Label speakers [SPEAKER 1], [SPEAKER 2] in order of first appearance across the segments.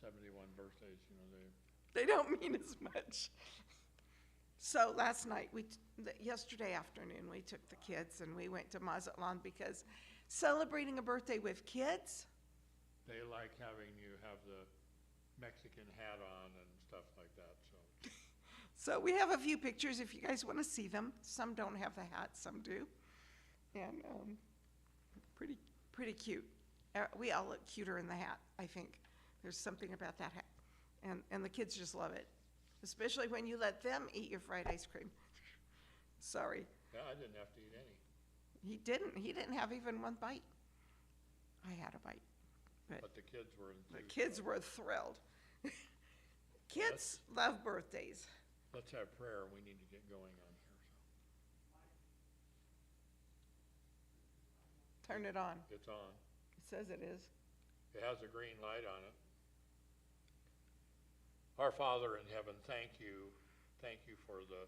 [SPEAKER 1] 71 birthdays,
[SPEAKER 2] They don't mean as much. So last night, yesterday afternoon, we took the kids and we went to Mazatlan because celebrating a birthday with kids.
[SPEAKER 1] they like having you have the Mexican hat on and stuff like that, so.
[SPEAKER 2] So we have a few pictures if you guys want to see them. Some don't have the hat, some do. And pretty cute. We all look cuter in the hat, I think. There's something about that hat. And the kids just love it, especially when you let them eat your fried ice cream. Sorry.
[SPEAKER 1] Yeah, I didn't have to eat any.
[SPEAKER 2] He didn't. He didn't have even one bite. I had a bite.
[SPEAKER 1] But the kids were enthused.
[SPEAKER 2] The kids were thrilled. Kids love birthdays.
[SPEAKER 1] Let's have prayer. We need to get going on here.
[SPEAKER 2] Turn it on.
[SPEAKER 1] It's on.
[SPEAKER 2] It says it is.
[SPEAKER 1] It has a green light on it. Our Father in heaven, thank you. Thank you for the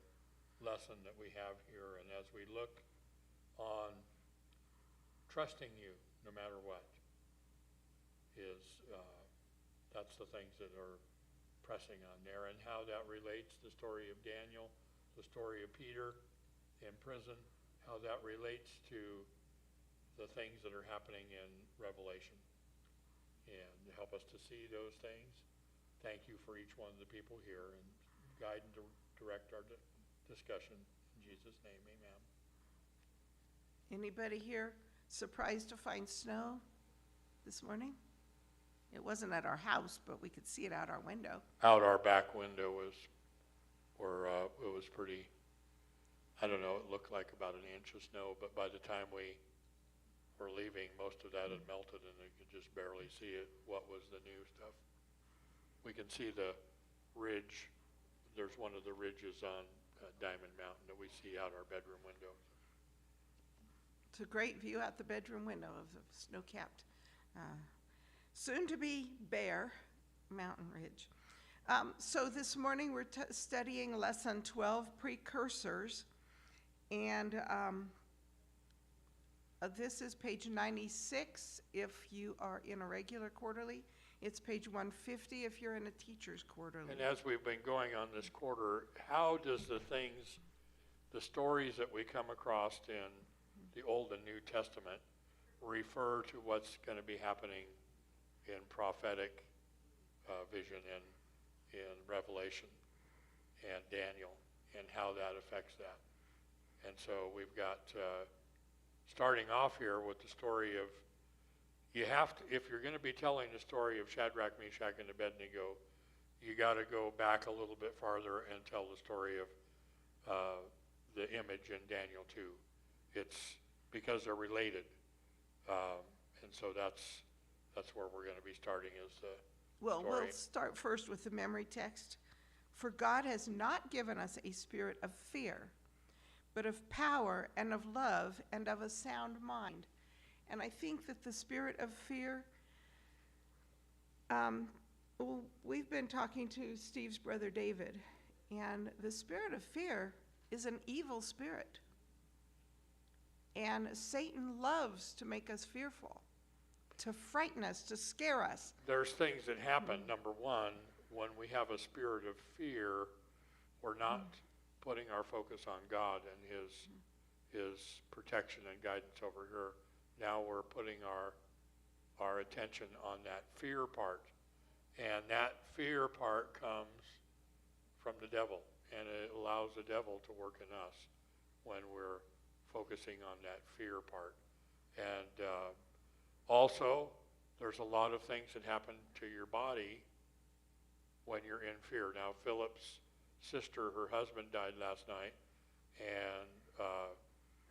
[SPEAKER 1] lesson that we have here. And as we look on trusting you no matter what, that's the things that are pressing on there, and how that relates to the story of Daniel, the story of Peter in prison, how that relates to the things that are happening in Revelation, and help us to see those things. Thank you for each one of the people here, and guide and direct our discussion. In Jesus' name, amen.
[SPEAKER 2] Anybody here surprised to find snow this morning? It wasn't at our house, but we could see it out our window.
[SPEAKER 1] Out our back window was where it was pretty, I don't know, it looked like about an inch of snow, but by the time we were leaving, most of that had melted and you could just barely see it, what was the new stuff. We can see the ridge. There's one of the ridges on Diamond Mountain that we see out our bedroom window.
[SPEAKER 2] It's a great view out the bedroom window of the snow-capped, soon-to-be bare mountain ridge. So this morning we're studying Lesson 12, Precursors, and this is page 96 if you are in a regular quarterly. It's page 150 if you're in a teacher's quarterly.
[SPEAKER 1] And as we've been going on this quarter, how does the stories that we come across in the Old and New Testament refer to what's going to be happening in prophetic vision in Revelation and Daniel, and how that affects that? And so we've got, starting off here with the story of, you have to, if you're going to be telling the story of Shadrach, Meshach, and Abednego, you got to go back a little bit farther and tell the story of the image in Daniel 2. It's because they're related. And so that's where we're going to be starting is the
[SPEAKER 2] Well,
[SPEAKER 1] story.
[SPEAKER 2] we'll start first with the memory text. For God has not given us a spirit of fear, but of power and of love and of a sound mind. And I think that the spirit of fear, we've been talking to Steve's brother David, and the spirit of fear is an evil spirit. And Satan loves to make us fearful, to frighten us, to scare us.
[SPEAKER 1] There's things that happen. Number one, when we have a spirit of fear, we're not putting our focus on God and his protection and guidance over here. Now we're putting our attention on that fear part. And that fear part comes from the devil. And it allows the devil to work in us when we're focusing on that fear part. And also, there's a lot of things that happen to your body when you're in fear. Now, Philip's sister, her husband died last night, and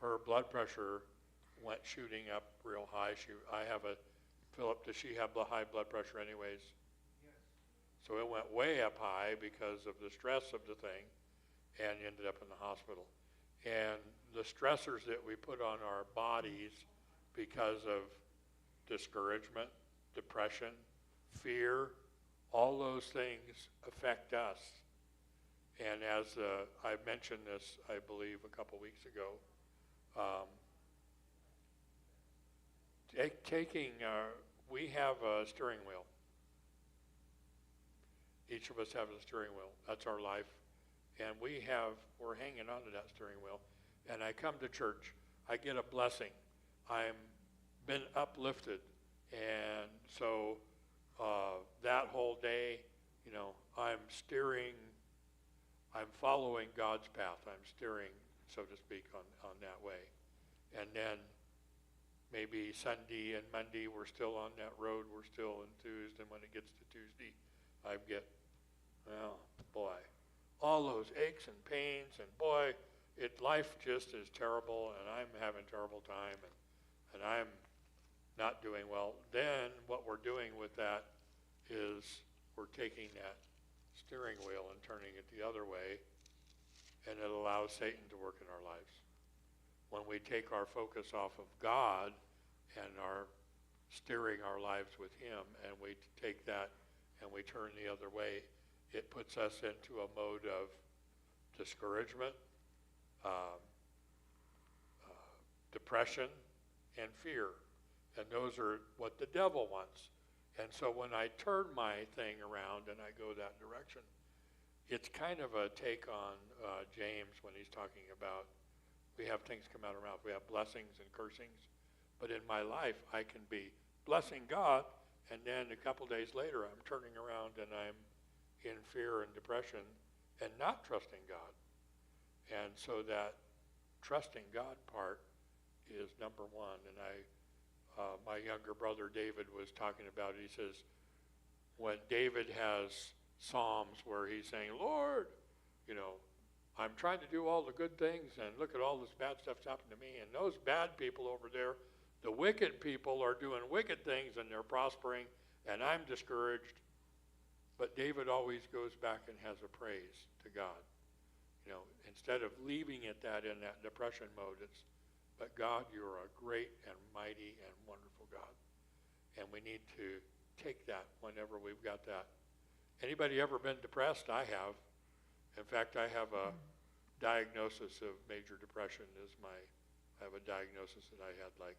[SPEAKER 1] her blood pressure went shooting up real high. Philip, does she have high blood pressure anyways?
[SPEAKER 3] Yes.
[SPEAKER 1] So it went way up high because of the stress of the thing, and ended up in the hospital. And the stressors that we put on our bodies because of discouragement, depression, fear, all those things affect us. And as I mentioned this, I believe, a couple weeks ago, we have a steering wheel. Each of us have a steering wheel. That's our life. And we're hanging on to that steering wheel. And I come to church. I get a blessing. I'm been uplifted. And so that whole day, I'm following God's path. I'm steering, so to speak, on that way. And then maybe Sunday and Monday, we're still on that road. We're still enthused. And when it gets to Tuesday, I get, well, boy, all those aches and pains. And boy, life just is terrible. And I'm having a terrible time. And I'm not doing well. Then what we're doing with that is we're taking that steering wheel and turning it the other way. And it allows Satan to work in our lives. When we take our focus off of God and are steering our lives with him, and we take that and we turn the other way, it puts us into a mode of discouragement, depression, and fear. And those are what the devil wants. And so when I turn my thing around and I go that direction, it's kind of a take on James when he's talking about we have things come out of our mouth. We have blessings and cursings. But in my life, I can be blessing God, and then a couple days later, I'm turning around and I'm in fear and depression and not trusting God. And so that trusting God part is number one. And my younger brother David was talking about it. He says, when David has Psalms where he's saying, Lord, I'm trying to do all the good things, and look at all this bad stuff's happened to me. And those bad people over there, the wicked people are doing wicked things, and they're prospering, and I'm discouraged. But David always goes back and has a praise to God. Instead of leaving it in that depression mode, but God, you're a great and mighty and wonderful God. And we need to take that whenever we've got that. Anybody ever been depressed? I have. In fact, I have a diagnosis of major depression. I have a diagnosis that I had like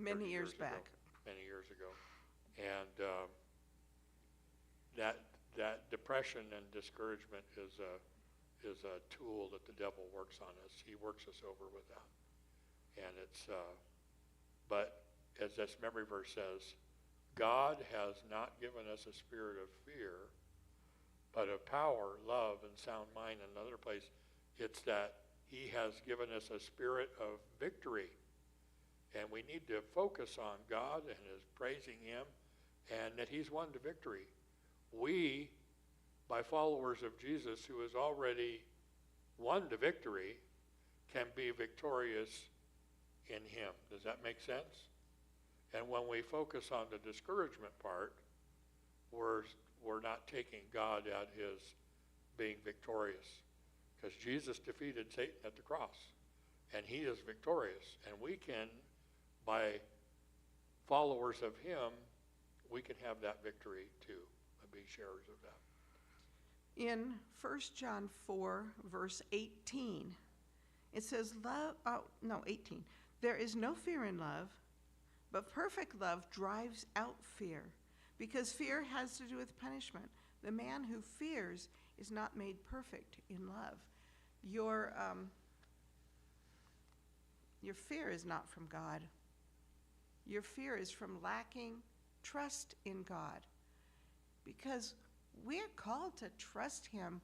[SPEAKER 2] many years back.
[SPEAKER 1] Many years ago. And that depression and discouragement is a tool that the devil works on us. He works us over with that. And but as this memory verse says, God has not given us a spirit of fear, but of power, love, and sound mind. In another place, it's that he has given us a spirit of victory. And we need to focus on God and his praising him, and that he's won the victory. We, by followers of Jesus, who has already won the victory, can be victorious in him. Does that make sense? And when we focus on the discouragement part, we're not taking God at his being victorious. Because Jesus defeated Satan at the cross. And he is victorious. And we can, by followers of him, we can have that victory too, and be sharers of that.
[SPEAKER 2] In 1 John 4, verse 18, it says, 18. There is no fear in love, but perfect love drives out fear, because fear has to do with punishment. The man who fears is not made perfect in love. Your fear is not from God. Your fear is from lacking trust in God, because we're called to trust him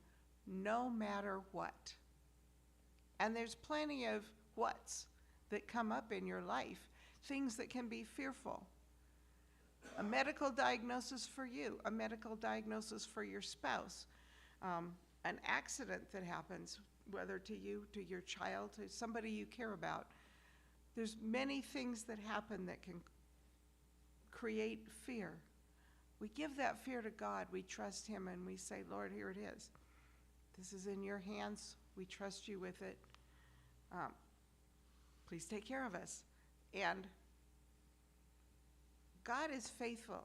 [SPEAKER 2] no matter what. And there's plenty of whats that come up in your life, things that can be fearful. A medical diagnosis for you, a medical diagnosis for your spouse, an accident that happens, whether to you, to your child, to somebody you care about. There's many things that happen that can create fear. We give that fear to God. We trust him and we say, Lord, here it is. This is in your hands. We trust you with it. Please take care of us. And God is faithful.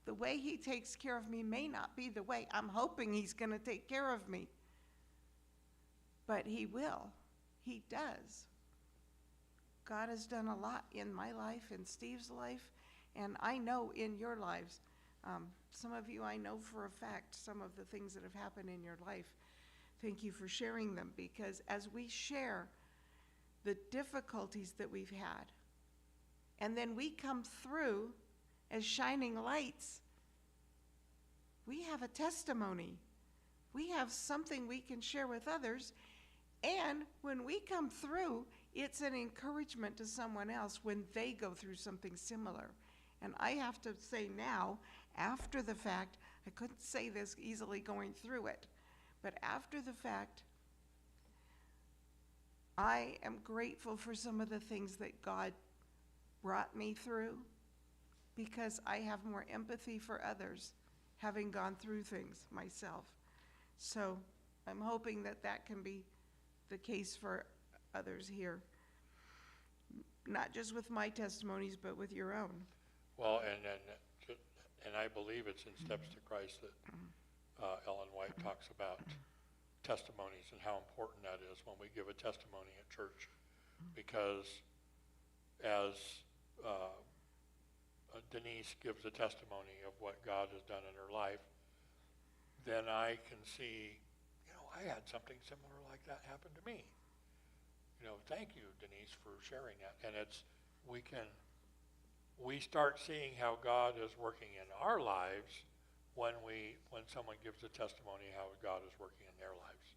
[SPEAKER 2] The way he takes care of me may not be the way I'm hoping he's going to take care of me. But he will. He does. God has done a lot in my life, in Steve's life, and I know in your lives. Some of you, I know for a fact, some of the things that have happened in your life. Thank you for sharing them, because as we share the difficulties that we've had, and then we come through as shining lights, we have a testimony. We have something we can share with others. And when we come through, it's an encouragement to someone else when they go through something similar. And I have to say now, after the fact, I couldn't say this easily going through it, but after the fact, I am grateful for some of the things that God brought me through, because I have more empathy for others, having gone through things myself. So I'm hoping that that can be the case for others here, not just with my testimonies, but with your own.
[SPEAKER 1] Well, and I believe it's in Steps to Christ that Ellen White talks about testimonies and how important that is when we give a testimony at church, because as Denise gives a testimony of what God has done in her life, then I can see, I had something similar like that happen to me. Thank you, Denise, for sharing that. And we start seeing how God is working in our lives when someone gives a testimony how God is working in their lives.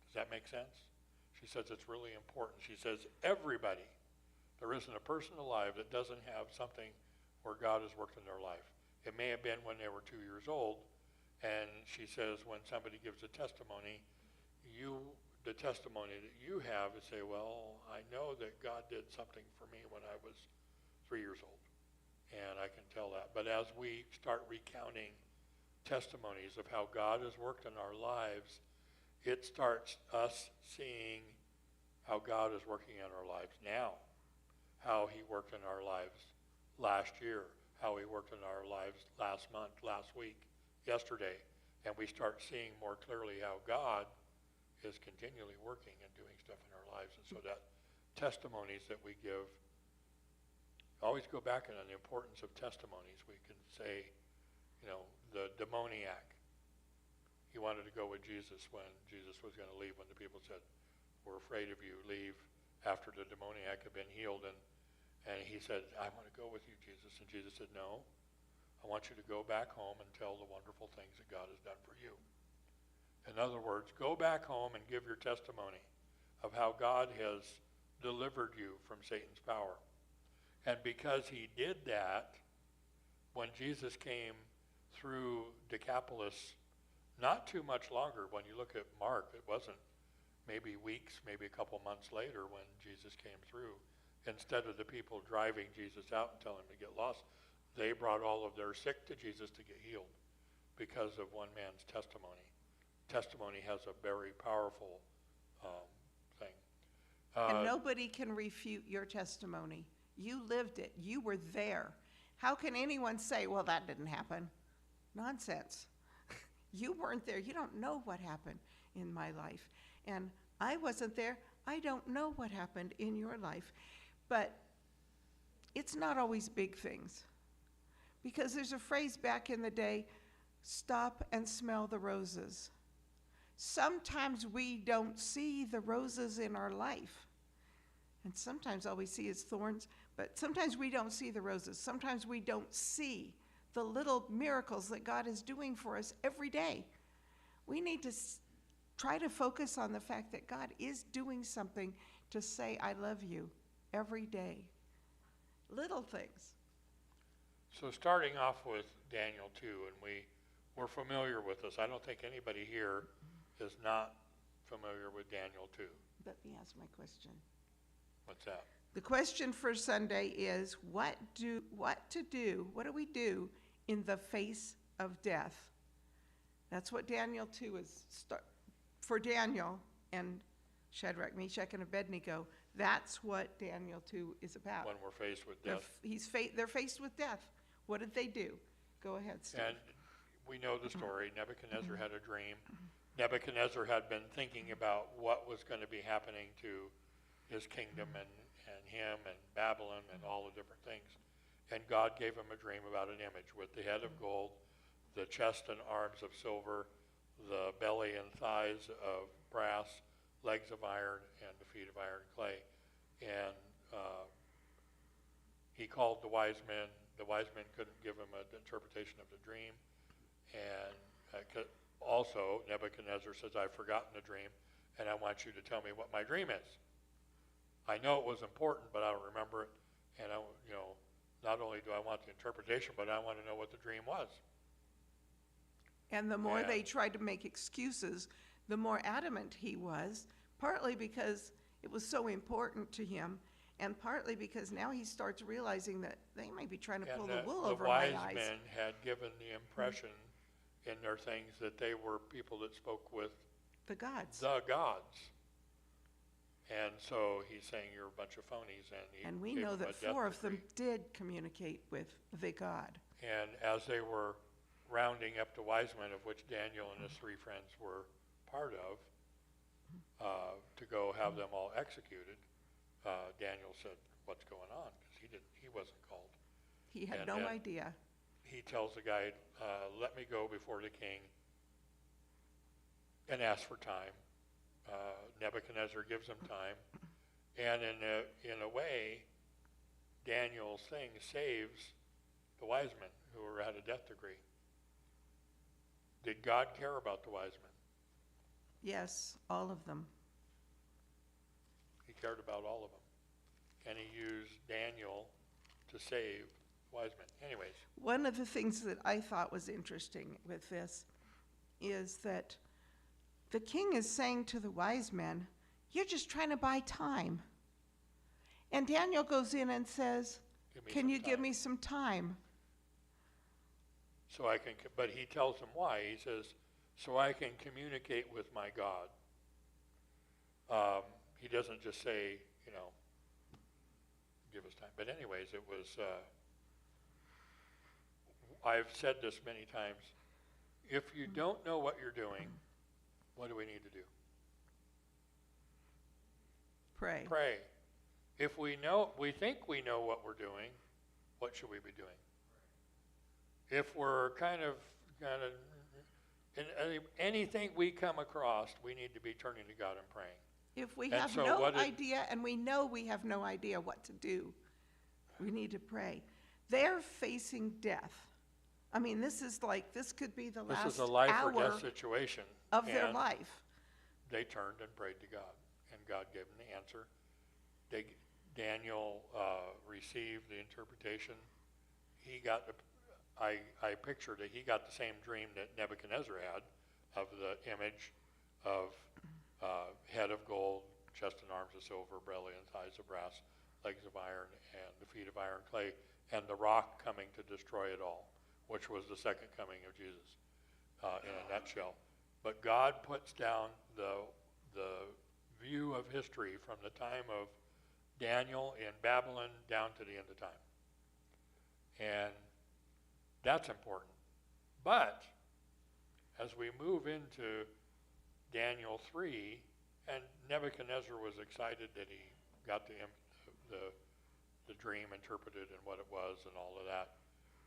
[SPEAKER 1] Does that make sense? She says it's really important. She says everybody, there isn't a person alive that doesn't have something where God has worked in their life. It may have been when they were 2 years old, and she says when somebody gives a testimony, the testimony that you have is say, well, I know that God did something for me when I was 3 years old, and I can tell that. But as we start recounting testimonies of how God has worked in our lives, it starts us seeing how God is working in our lives now, how he worked in our lives last year, how he worked in our lives last month, last week, yesterday, and we start seeing more clearly how God is continually working and doing stuff in our lives. And so that testimonies that we give, always go back on the importance of testimonies. We can say, the demoniac, he wanted to go with Jesus when Jesus was going to leave, when the people said, we're afraid of you, leave, after the demoniac had been healed. And he said, I want to go with you, Jesus. And Jesus said, no, I want you to go back home and tell the wonderful things that God has done for you. In other words, go back home and give your testimony of how God has delivered you from Satan's power. And because he did that, when Jesus came through Decapolis, not too much longer, when you look at Mark, it wasn't maybe weeks, maybe a couple months later when Jesus came through. Instead of the people driving Jesus out and telling him to get lost, they brought all of their sick to Jesus to get healed because of one man's testimony. Testimony has a very powerful thing.
[SPEAKER 2] And nobody can refute your testimony. You lived it. You were there. How can anyone say, well, that didn't happen? Nonsense. You weren't there. You don't know what happened in my life. And I wasn't there. I don't know what happened in your life. But it's not always big things. Because there's a phrase back in the day, stop and smell the roses. Sometimes we don't see the roses in our life. And sometimes all we see is thorns, but sometimes we don't see the roses. Sometimes we don't see the little miracles that God is doing for us every day. We need to try to focus on the fact that God is doing something to say, I love you every day. Little things.
[SPEAKER 1] So starting off with Daniel 2, and we're familiar with this. I don't think anybody here is not familiar with Daniel 2.
[SPEAKER 2] Let me ask my question.
[SPEAKER 1] What's that?
[SPEAKER 2] The question for Sunday is, what do we do in the face of death? That's what Daniel 2 is. For Daniel and Shadrach, Meshach, and Abednego, that's what Daniel 2 is about.
[SPEAKER 1] When we're faced with death.
[SPEAKER 2] They're faced with death. What did they do? Go ahead, Steve.
[SPEAKER 1] And we know the story. Nebuchadnezzar had a dream. Nebuchadnezzar had been thinking about what was going to be happening to his kingdom and him and Babylon and all the different things. And God gave him a dream about an image with the head of gold, the chest and arms of silver, the belly and thighs of brass, legs of iron, and the feet of iron clay. And he called the wise men. The wise men couldn't give him an interpretation of the dream. And also, Nebuchadnezzar says, I've forgotten the dream, and I want you to tell me what my dream is. I know it was important, but I don't remember it. And not only do I want the interpretation, but I want to know what the dream was.
[SPEAKER 2] And the more they tried to make excuses, the more adamant he was, partly because it was so important to him, and partly because now he starts realizing that they may be trying to pull the wool over my eyes.
[SPEAKER 1] The wise men had given the impression in their things that they were people that spoke with
[SPEAKER 2] the gods.
[SPEAKER 1] And so he's saying you're a bunch of phonies.
[SPEAKER 2] And we know that 4 of them did communicate with the God.
[SPEAKER 1] And as they were rounding up the wise men, of which Daniel and his 3 friends were part of, to go have them all executed, Daniel said, what's going on? Because he wasn't called.
[SPEAKER 2] He had no idea.
[SPEAKER 1] He tells the guy, let me go before the king and ask for time. Nebuchadnezzar gives him time. And in a way, Daniel's thing saves the wise men who were at a death decree. Did God care about the wise men?
[SPEAKER 2] Yes, all of them.
[SPEAKER 1] He cared about all of them. And he used Daniel to save wise men. Anyways.
[SPEAKER 2] One of the things that I thought was interesting with this is that the king is saying to the wise men, you're just trying to buy time. And Daniel goes in and says, can you give me some time?
[SPEAKER 1] So I can, but he tells them why. He says, so I can communicate with my God. He doesn't just say, give us time. But anyways, it was, I've said this many times. If you don't know what you're doing, what do we need to do?
[SPEAKER 2] Pray.
[SPEAKER 1] Pray. If we think we know what we're doing, what should we be doing? If we're kind of in anything we come across, we need to be turning to God and praying.
[SPEAKER 2] If we have no idea, and we know we have no idea what to do, we need to pray. They're facing death. I mean, this could be the last hour.
[SPEAKER 1] This is a life or death situation
[SPEAKER 2] of their life. They
[SPEAKER 1] turned and prayed to God, and God gave them the answer. Daniel received the interpretation. I pictured it. He got the same dream that Nebuchadnezzar had of the image of head of gold, chest and arms of silver, belly and thighs of brass, legs of iron, and the feet of iron clay, and the rock coming to destroy it all, which was the second coming of Jesus in a nutshell. But God puts down the view of history from the time of Daniel in Babylon down to the end of time. And that's important. But as we move into Daniel 3, and Nebuchadnezzar was excited that he got the dream interpreted and what it was and all of that.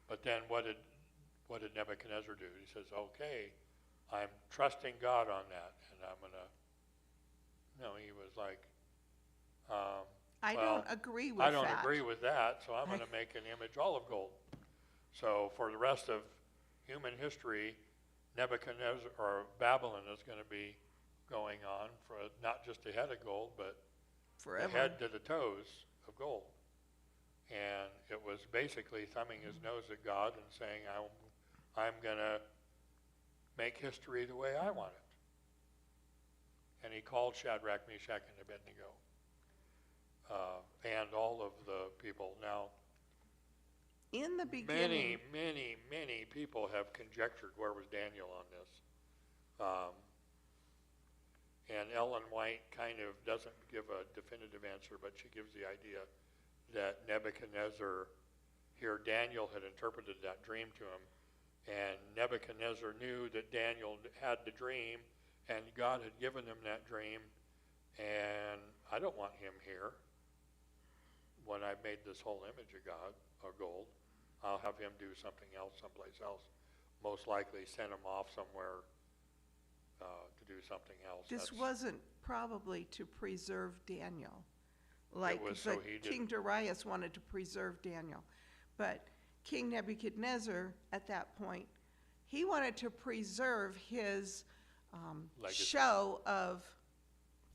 [SPEAKER 1] But then what did Nebuchadnezzar do? He says, okay, I'm trusting God on that, and I'm going to... No, he was like...
[SPEAKER 2] I don't agree with that.
[SPEAKER 1] I don't agree with that, so I'm going to make an image all of gold. So for the rest of human history, Nebuchadnezzar, or Babylon, is going to be going on for not just a head of gold, but
[SPEAKER 2] forever.
[SPEAKER 1] The head to the toes of gold. And it was basically thumbing his nose at God and saying, I'm going to make history the way I want it. And he called Shadrach, Meshach, and Abednego. And all of the people. Now,
[SPEAKER 2] in the beginning,
[SPEAKER 1] many people have conjectured where was Daniel on this. And Ellen White kind of doesn't give a definitive answer, but she gives the idea that Nebuchadnezzar, here Daniel had interpreted that dream to him, and Nebuchadnezzar knew that Daniel had the dream, and God had given him that dream, and I don't want him here. when I made this whole image of God, of gold, I'll have him do something else someplace else. Most likely send him off somewhere to do something else.
[SPEAKER 2] This wasn't probably to preserve Daniel, like
[SPEAKER 1] was so
[SPEAKER 2] King Darius wanted to preserve Daniel. But King Nebuchadnezzar, at that point, he wanted to preserve his show of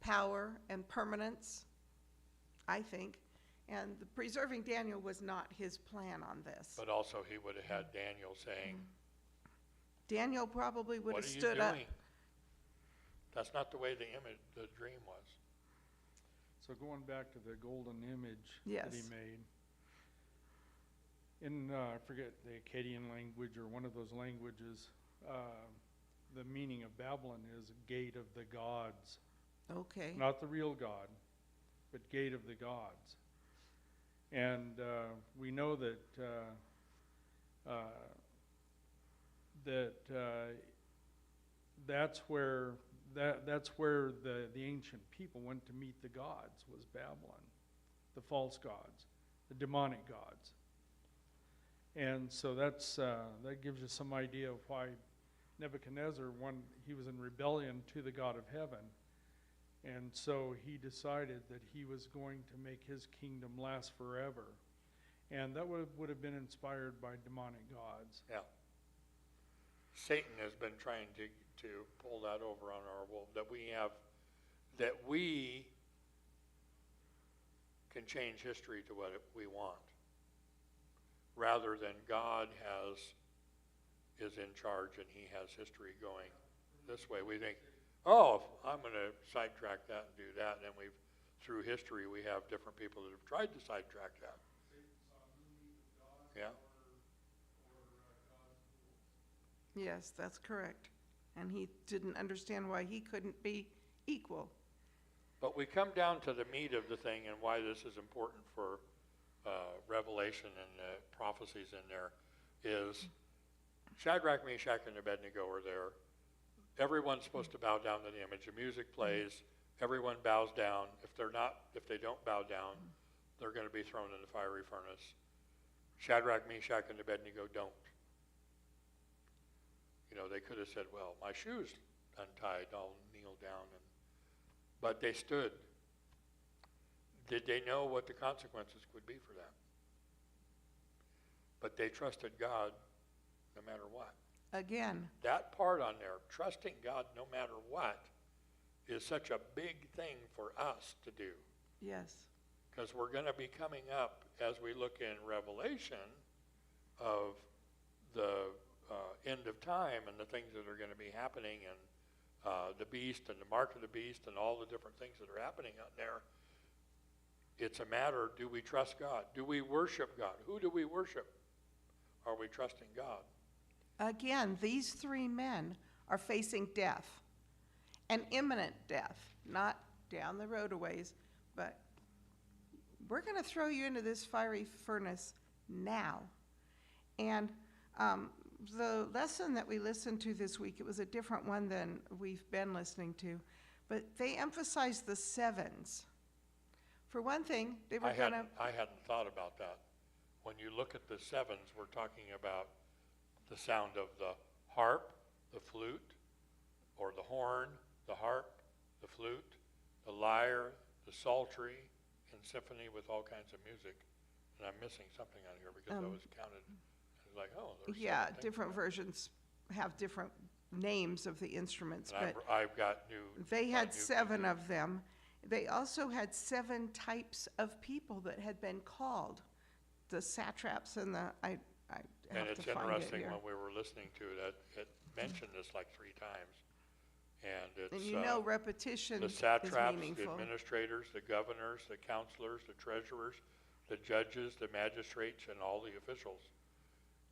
[SPEAKER 2] power and permanence, I think. And the preserving Daniel was not his plan on this.
[SPEAKER 1] But also he would have had Daniel saying,
[SPEAKER 2] Daniel probably would
[SPEAKER 1] what
[SPEAKER 2] have
[SPEAKER 1] are you
[SPEAKER 2] stood up.
[SPEAKER 1] doing? That's not the way the dream was.
[SPEAKER 3] So going back to the golden image
[SPEAKER 2] Yes.
[SPEAKER 3] that he made, in, I forget, the Akkadian language or one of those languages, the meaning of Babylon is gate of the gods.
[SPEAKER 2] Okay.
[SPEAKER 3] Not the real God, but gate of the gods. And we know that that's where the ancient people went to meet the gods, was Babylon, the false gods, the demonic gods. And so that gives you some idea of why Nebuchadnezzar, he was in rebellion to the God of heaven. And so he decided that he was going to make his kingdom last forever. And that would have been inspired by demonic gods.
[SPEAKER 1] Yeah. Satan has been trying to pull that over on our world, that we can change history to what we want, rather than God is in charge and he has history going this way. We think, oh, I'm going to sidetrack that and do that, and then through history we have different people that have tried to sidetrack that. Yeah.
[SPEAKER 2] Yes, that's correct. And he didn't understand why he couldn't be equal.
[SPEAKER 1] But we come down to the meat of the thing and why this is important for Revelation and the prophecies in there is Shadrach, Meshach, and Abednego are there. Everyone's supposed to bow down to the image. The music plays. Everyone bows down. If they don't bow down, they're going to be thrown in the fiery furnace. Shadrach, Meshach, and Abednego don't. They could have said, well, my shoe's untied, I'll kneel down. But they stood. Did they know what the consequences would be for that? But they trusted God no matter what.
[SPEAKER 2] Again.
[SPEAKER 1] That part on there, trusting God no matter what, is such a big thing for us to do.
[SPEAKER 2] Yes.
[SPEAKER 1] Because we're going to be coming up, as we look in Revelation, of the end of time and the things that are going to be happening, and the beast and the mark of the beast and all the different things that are happening out there. It's a matter, do we trust God? Do we worship God? Who do we worship? Are we trusting God?
[SPEAKER 2] Again, these three men are facing death, an imminent death, not down the road a ways, but we're going to throw you into this fiery furnace now. And the lesson that we listened to this week, it was a different one than we've been listening to, but they emphasized the sevens. For one thing, they were going to...
[SPEAKER 1] I hadn't thought about that. When you look at the sevens, we're talking about the sound of the harp, the flute, or the horn, the harp, the flute, the lyre, the psaltery, and symphony with all kinds of music. And I'm missing something on here because I was counted. It's like, oh, there's
[SPEAKER 2] yeah, different versions have different names of the instruments,
[SPEAKER 1] and
[SPEAKER 2] but
[SPEAKER 1] I've got new.
[SPEAKER 2] they had 7 of them. They also had 7 types of people that had been called, the satraps and the I
[SPEAKER 1] And
[SPEAKER 2] have
[SPEAKER 1] it's
[SPEAKER 2] to find it
[SPEAKER 1] interesting
[SPEAKER 2] here.
[SPEAKER 1] when we were listening to it mentioned this like 3 times. And it's
[SPEAKER 2] And repetition
[SPEAKER 1] the
[SPEAKER 2] is
[SPEAKER 1] satraps, the
[SPEAKER 2] meaningful.
[SPEAKER 1] administrators, the governors, the counselors, the treasurers, the judges, the magistrates, and all the officials.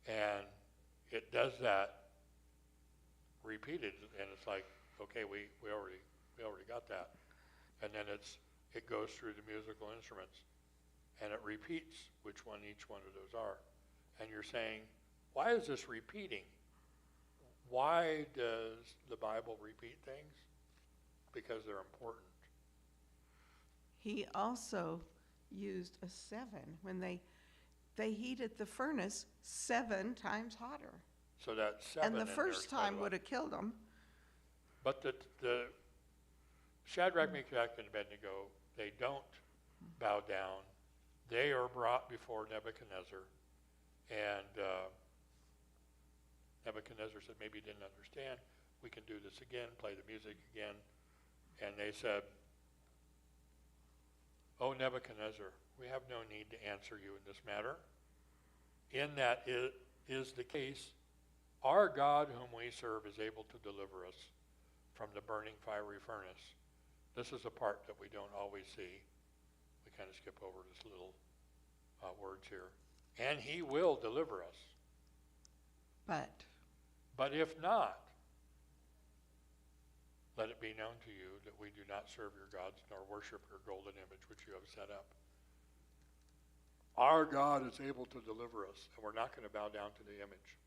[SPEAKER 1] And it does that repeated, and it's like, okay, we already got that. And then it goes through the musical instruments, and it repeats each one of those are. And you're saying, why is this repeating? Why does the Bible repeat things? Because they're important.
[SPEAKER 2] He also used a 7 when they heated the furnace 7 times hotter.
[SPEAKER 1] So that 7
[SPEAKER 2] And the
[SPEAKER 1] in there
[SPEAKER 2] first
[SPEAKER 1] is quite a
[SPEAKER 2] time
[SPEAKER 1] lot.
[SPEAKER 2] would have killed them.
[SPEAKER 1] But the Shadrach, Meshach, and Abednego, they don't bow down. They are brought before Nebuchadnezzar, and Nebuchadnezzar said, maybe he didn't understand. We can do this again, play the music again. And they said, "O Nebuchadnezzar, we have no need to answer you in this matter. In that it is the case, our God whom we serve is able to deliver us from the burning fiery furnace." This is a part that we don't always see. We kind of skip over this little words here. And he will deliver us. But if not, let it be known to you that we do not serve your gods nor worship your golden image which you have set up. Our God is able to deliver us, and we're not going to bow down to the image.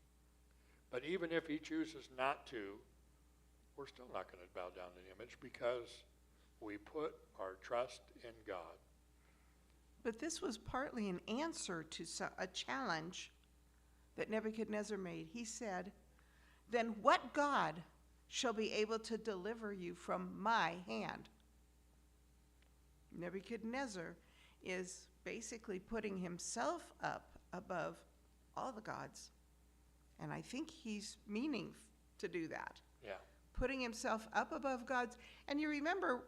[SPEAKER 1] But even if he chooses not to, we're still not going to bow down to the image because we put our trust in God.
[SPEAKER 2] But this was partly an answer to a challenge that Nebuchadnezzar made. He said, "Then what God shall be able to deliver you from my hand?" Nebuchadnezzar is basically putting himself up above all the gods. And I think he's meaning to do that.
[SPEAKER 1] Yeah.
[SPEAKER 2] Putting himself up above gods. And you remember,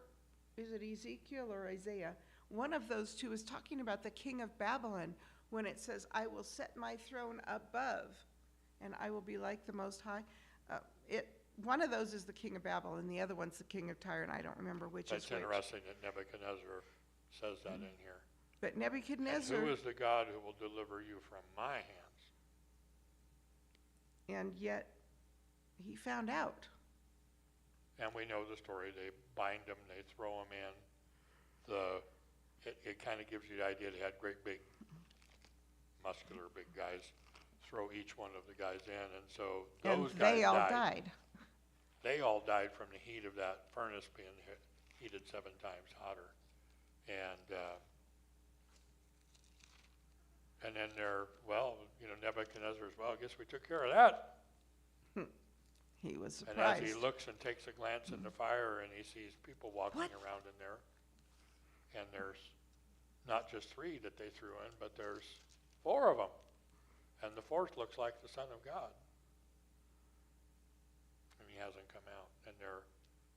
[SPEAKER 2] is it Ezekiel or Isaiah? One of those two is talking about the king of Babylon when it says, "I will set my throne above, and I will be like the Most High." One of those is the king of Babylon, the other one's the king of Tyre, and I don't remember which is
[SPEAKER 1] That's
[SPEAKER 2] which.
[SPEAKER 1] interesting that Nebuchadnezzar says that in here.
[SPEAKER 2] But
[SPEAKER 1] And
[SPEAKER 2] Nebuchadnezzar,
[SPEAKER 1] who is the God who will deliver you from my hands?
[SPEAKER 2] and yet he found out.
[SPEAKER 1] And we know the story. They bind them, they throw them in. It kind of gives you the idea they had great big, muscular big guys throw each one of the guys in. And so
[SPEAKER 2] And
[SPEAKER 1] those guys
[SPEAKER 2] they all died.
[SPEAKER 1] They all died from the heat of that furnace being heated 7 times hotter. And then Nebuchadnezzar as well, I guess we took care of that.
[SPEAKER 2] He was
[SPEAKER 1] And
[SPEAKER 2] surprised.
[SPEAKER 1] as he looks and takes a glance in the fire and he sees people walking
[SPEAKER 2] What?
[SPEAKER 1] around in there, and there's not just 3 that they threw in, but there's 4 of them. And the 4th looks like the Son of God. And he hasn't come out. And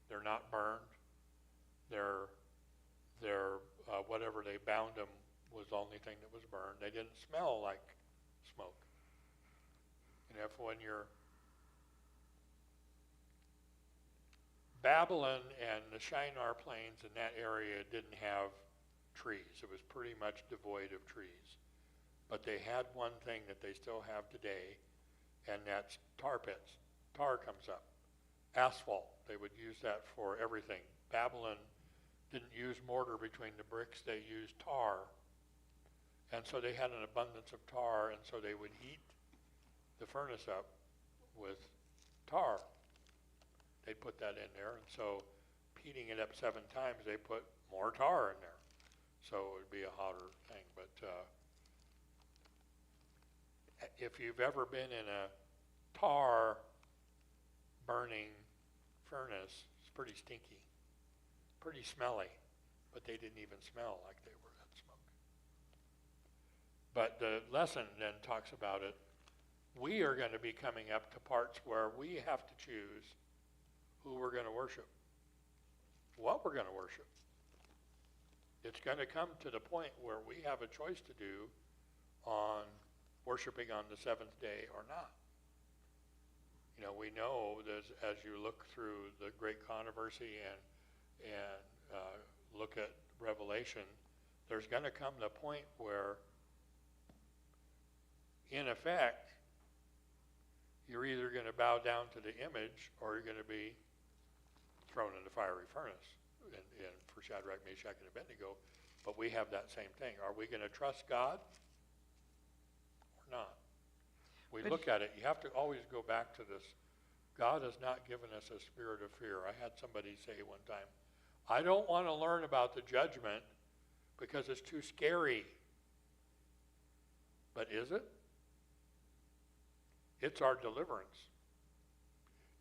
[SPEAKER 1] they're not burned. They're whatever they bound them was the only thing that was burned. They didn't smell like smoke. And if when you're Babylon and the Shinar Plains in that area didn't have trees. It was pretty much devoid of trees. But they had one thing that they still have today, and that's tar pits. Tar comes up. Asphalt, they would use that for everything. Babylon didn't use mortar between the bricks, they used tar. And so they had an abundance of tar, and so they would heat the furnace up with tar. They'd put that in there, and so heating it up 7 times, they put more tar in there. So it would be a hotter thing. But if you've ever been in a tar burning furnace, it's pretty stinky, pretty smelly, but they didn't even smell like they were that smoke. But the lesson then talks about it. We are going to be coming up to parts where we have to choose who we're going to worship, what we're going to worship. It's going to come to the point where we have a choice to do on worshiping on the 7th day or not. We know that as you look through the great controversy and look at Revelation, there's going to come the point where, in effect, you're either going to bow down to the image or you're going to be thrown in the fiery furnace. And for Shadrach, Meshach, and Abednego, but we have that same thing. Are we going to trust God or not? We look at it. You have to always go back to this. God has not given us a spirit of fear. I had somebody say one time, I don't want to learn about the judgment because it's too scary. But is it? It's our deliverance.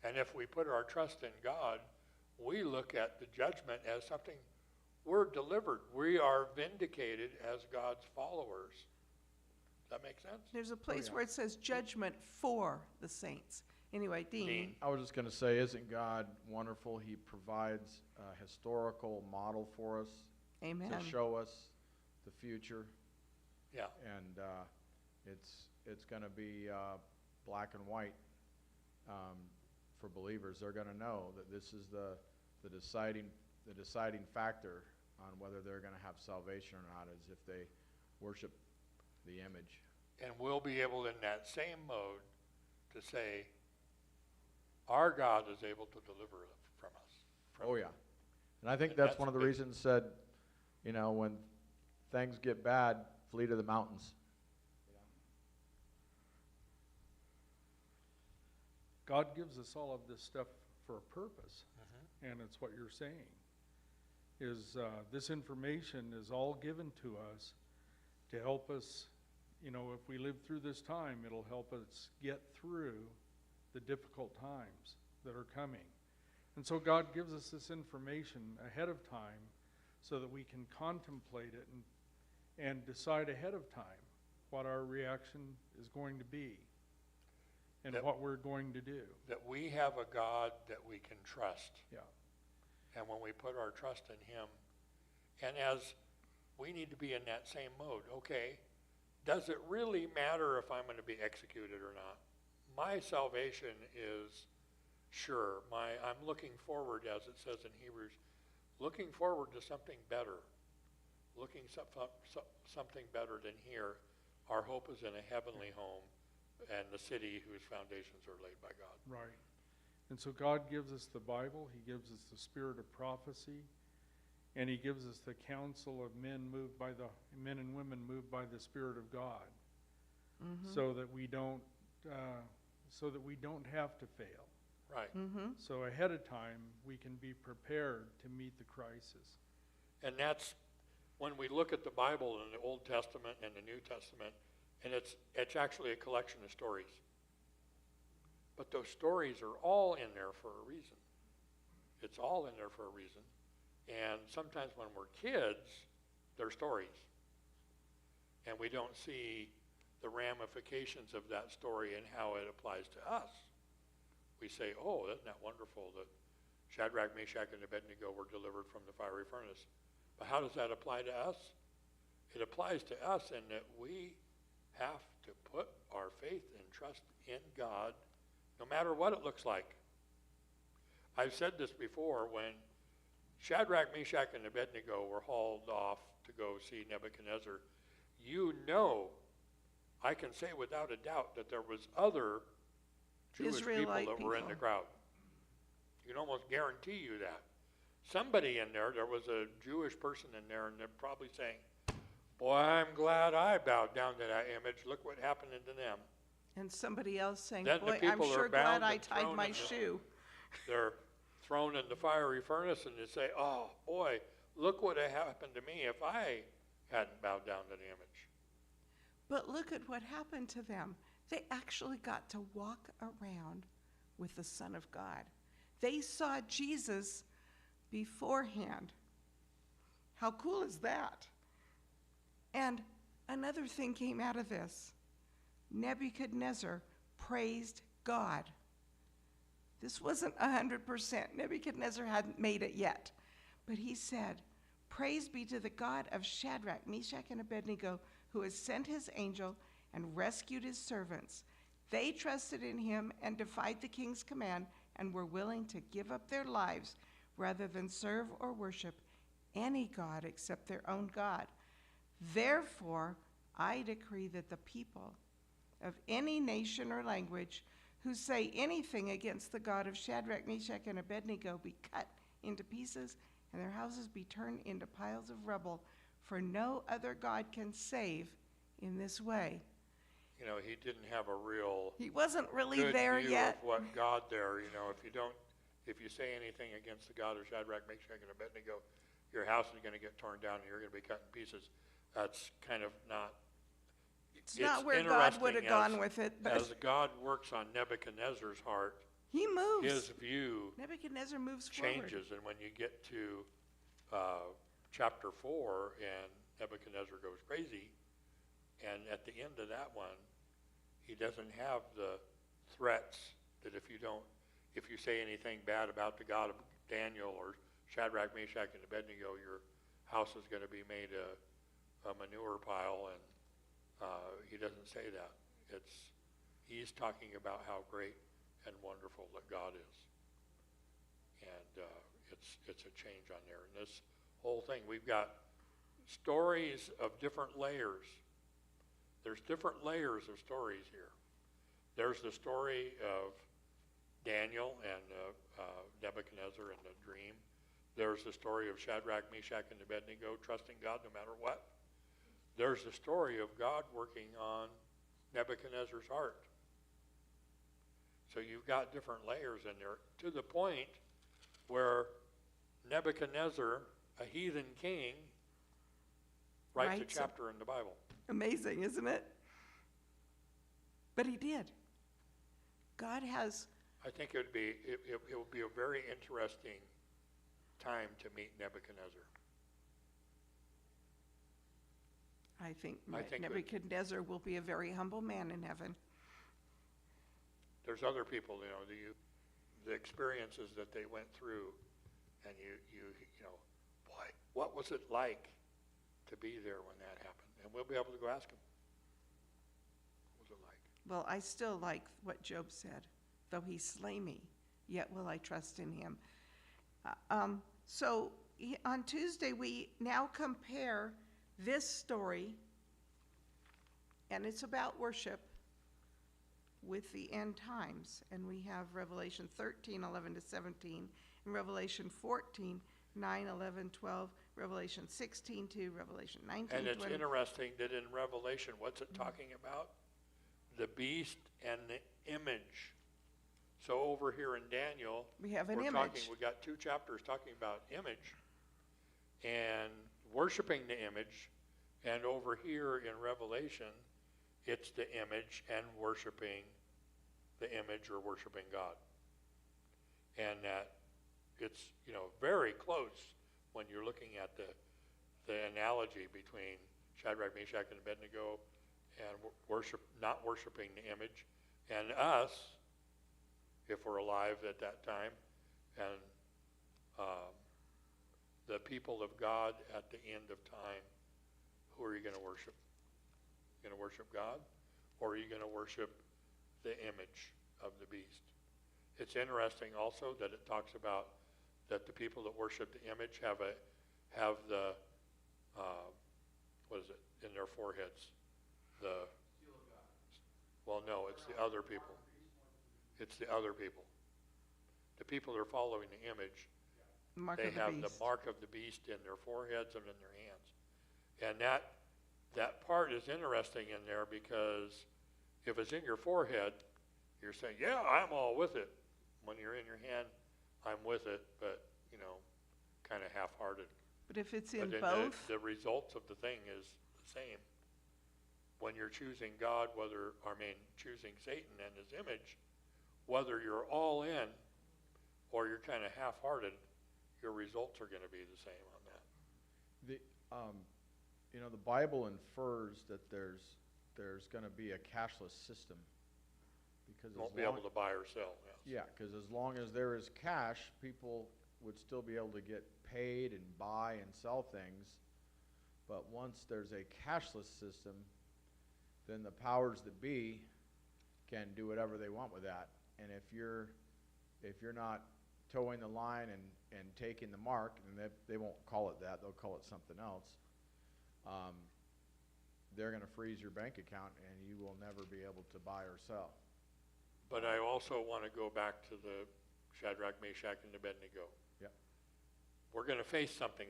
[SPEAKER 1] And if we put our trust in God, we look at the judgment as something, we're delivered. We are vindicated as God's followers. Does that make sense?
[SPEAKER 2] There's a place where it says judgment for the saints. Anyway, Dean.
[SPEAKER 4] I was just going to say, isn't God wonderful? He provides a historical model for us
[SPEAKER 2] Amen.
[SPEAKER 4] to show us the future.
[SPEAKER 1] Yeah.
[SPEAKER 4] And it's going to be black and white for believers. They're going to know that this is the deciding factor on whether they're going to have salvation or not, is if they worship the image.
[SPEAKER 1] And we'll be able in that same mode to say, our God is able to deliver from us.
[SPEAKER 4] Oh, yeah. And I think that's one of the reasons said, you know, when things get bad, flee to the mountains.
[SPEAKER 3] God gives us all of this stuff for a purpose, and it's what you're saying, is this information is all given to us to help us, you know, if we live through this time, it'll help us get through the difficult times that are coming. And so God gives us this information ahead of time so that we can contemplate it and decide ahead of time what our reaction is going to be and what we're going to do.
[SPEAKER 1] That we have a God that we can trust.
[SPEAKER 3] Yeah.
[SPEAKER 1] And when we put our trust in him, and as we need to be in that same mode, okay, does it really matter if I'm going to be executed or not? My salvation is sure. I'm looking forward, as it says in Hebrews, looking forward to something better. Looking something better than here. Our hope is in a heavenly home and the city whose foundations are laid by God.
[SPEAKER 3] Right. And so God gives us the Bible, he gives us the spirit of prophecy, and he gives us the counsel of men and women moved by the Spirit of God, so that we don't have to fail.
[SPEAKER 1] Right.
[SPEAKER 3] So ahead of time, we can be prepared to meet the crisis.
[SPEAKER 1] And that's when we look at the Bible in the Old Testament and the New Testament, and it's actually a collection of stories. But those stories are all in there for a reason. It's all in there for a reason. And sometimes when we're kids, they're stories. And we don't see the ramifications of that story and how it applies to us. We say, oh, isn't that wonderful that Shadrach, Meshach, and Abednego were delivered from the fiery furnace. But how does that apply to us? It applies to us in that we have to put our faith and trust in God no matter what it looks like. I've said this before, when Shadrach, Meshach, and Abednego were hauled off to go see Nebuchadnezzar, you know, I can say without a doubt that there was other Jewish
[SPEAKER 2] Israelite
[SPEAKER 1] people that were in the crowd. You can almost guarantee you that. Somebody in there was a Jewish person in there, and they're probably saying, boy, I'm glad I bowed down to that image. Look what happened to them.
[SPEAKER 2] And somebody else saying,
[SPEAKER 1] Then the
[SPEAKER 2] boy, I'm
[SPEAKER 1] people are
[SPEAKER 2] sure glad
[SPEAKER 1] bound
[SPEAKER 2] I
[SPEAKER 1] and
[SPEAKER 2] tied
[SPEAKER 1] thrown
[SPEAKER 2] my
[SPEAKER 1] in the-
[SPEAKER 2] shoe.
[SPEAKER 1] They're thrown in the fiery furnace, and they say, oh, boy, look what had happened to me if I hadn't bowed down to the image.
[SPEAKER 2] But look at what happened to them. They actually got to walk around with the Son of God. They saw Jesus beforehand. How cool is that? And another thing came out of this. Nebuchadnezzar praised God. This wasn't 100%. Nebuchadnezzar hadn't made it yet. But he said, praise be to the God of Shadrach, Meshach, and Abednego, who has sent his angel and rescued his servants. They trusted in him and defied the king's command and were willing to give up their lives rather than serve or worship any god except their own God. Therefore, I decree that the people of any nation or language who say anything against the God of Shadrach, Meshach, and Abednego be cut into pieces and their houses be turned into piles of rubble, for no other God can save in this way.
[SPEAKER 1] You know, he didn't have a real
[SPEAKER 2] He wasn't really
[SPEAKER 1] good
[SPEAKER 2] there
[SPEAKER 1] view
[SPEAKER 2] yet.
[SPEAKER 1] of what God there, you know, if you say anything against the God of Shadrach, Meshach, and Abednego, your house is going to get torn down and you're going to be cut in pieces. That's kind of not.
[SPEAKER 2] It's not where God would have gone with it, but
[SPEAKER 1] As God works on Nebuchadnezzar's heart,
[SPEAKER 2] he moves.
[SPEAKER 1] his view
[SPEAKER 2] Nebuchadnezzar moves forward.
[SPEAKER 1] changes. And when you get to chapter 4 and Nebuchadnezzar goes crazy, and at the end of that one, he doesn't have the threats that if you say anything bad about the God of Daniel or Shadrach, Meshach, and Abednego, your house is going to be made a manure pile, and he doesn't say that. He's talking about how great and wonderful that God is. And it's a change on there. And this whole thing, we've got stories of different layers. There's different layers of stories here. There's the story of Daniel and Nebuchadnezzar and the dream. There's the story of Shadrach, Meshach, and Abednego trusting God no matter what. There's the story of God working on Nebuchadnezzar's heart. So you've got different layers in there, to the point where Nebuchadnezzar, a heathen king, writes a chapter in the Bible.
[SPEAKER 2] Amazing, isn't it? But he did. God has.
[SPEAKER 1] I think it would be a very interesting time to meet Nebuchadnezzar.
[SPEAKER 2] I think
[SPEAKER 1] that
[SPEAKER 2] Nebuchadnezzar will be a very humble man in heaven.
[SPEAKER 1] There's other people, the experiences that they went through, and you know, boy, what was it like to be there when that happened? And we'll be able to go ask him. What was it like?
[SPEAKER 2] Well, I still like what Job said. Though he slay me, yet will I trust in him. So on Tuesday, we now compare this story, and it's about worship, with the end times. And we have Revelation 13, 11 to 17, and Revelation 14, 9, 11, 12, Revelation 16 to Revelation 19,
[SPEAKER 1] And it's
[SPEAKER 2] 20.
[SPEAKER 1] interesting that in Revelation, what's it talking about? The beast and the image. So over here in Daniel,
[SPEAKER 2] We have an
[SPEAKER 1] we
[SPEAKER 2] image.
[SPEAKER 1] got 2 chapters talking about image and worshiping the image. And over here in Revelation, it's the image and worshiping the image or worshiping God. And that it's, very close when you're looking at the analogy between Shadrach, Meshach, and Abednego and not worshiping the image, and us, if we're alive at that time, and the people of God at the end of time. Who are you going to worship? You going to worship God, or are you going to worship the image of the beast? It's interesting also that it talks about that the people that worship the image have the what is it in their foreheads? Well, no, it's the other people. It's the other people. The people that are following the image, they have the mark of the beast in their foreheads and in their hands. And that part is interesting in there, because if it's in your forehead, you're saying, yeah, I'm all with it. When you're in your hand, I'm with it, but, kind of half-hearted.
[SPEAKER 2] But if it's in
[SPEAKER 1] But
[SPEAKER 2] both,
[SPEAKER 1] the results of the thing is the same. When you're choosing God, choosing Satan and his image, whether you're all in or you're kind of half-hearted, your results are going to be the same on that.
[SPEAKER 4] The Bible infers that there's going to be a cashless system, because
[SPEAKER 1] Won't be able to buy or sell. Yes.
[SPEAKER 4] Yeah, because as long as there is cash, people would still be able to get paid and buy and sell things. But once there's a cashless system, then the powers that be can do whatever they want with that. And if you're not towing the line and taking the mark, and they won't call it that, they'll call it something else, they're going to freeze your bank account, and you will never be able to buy or sell.
[SPEAKER 1] But I also want to go back to the Shadrach, Meshach, and Abednego.
[SPEAKER 4] Yeah.
[SPEAKER 1] We're going to face something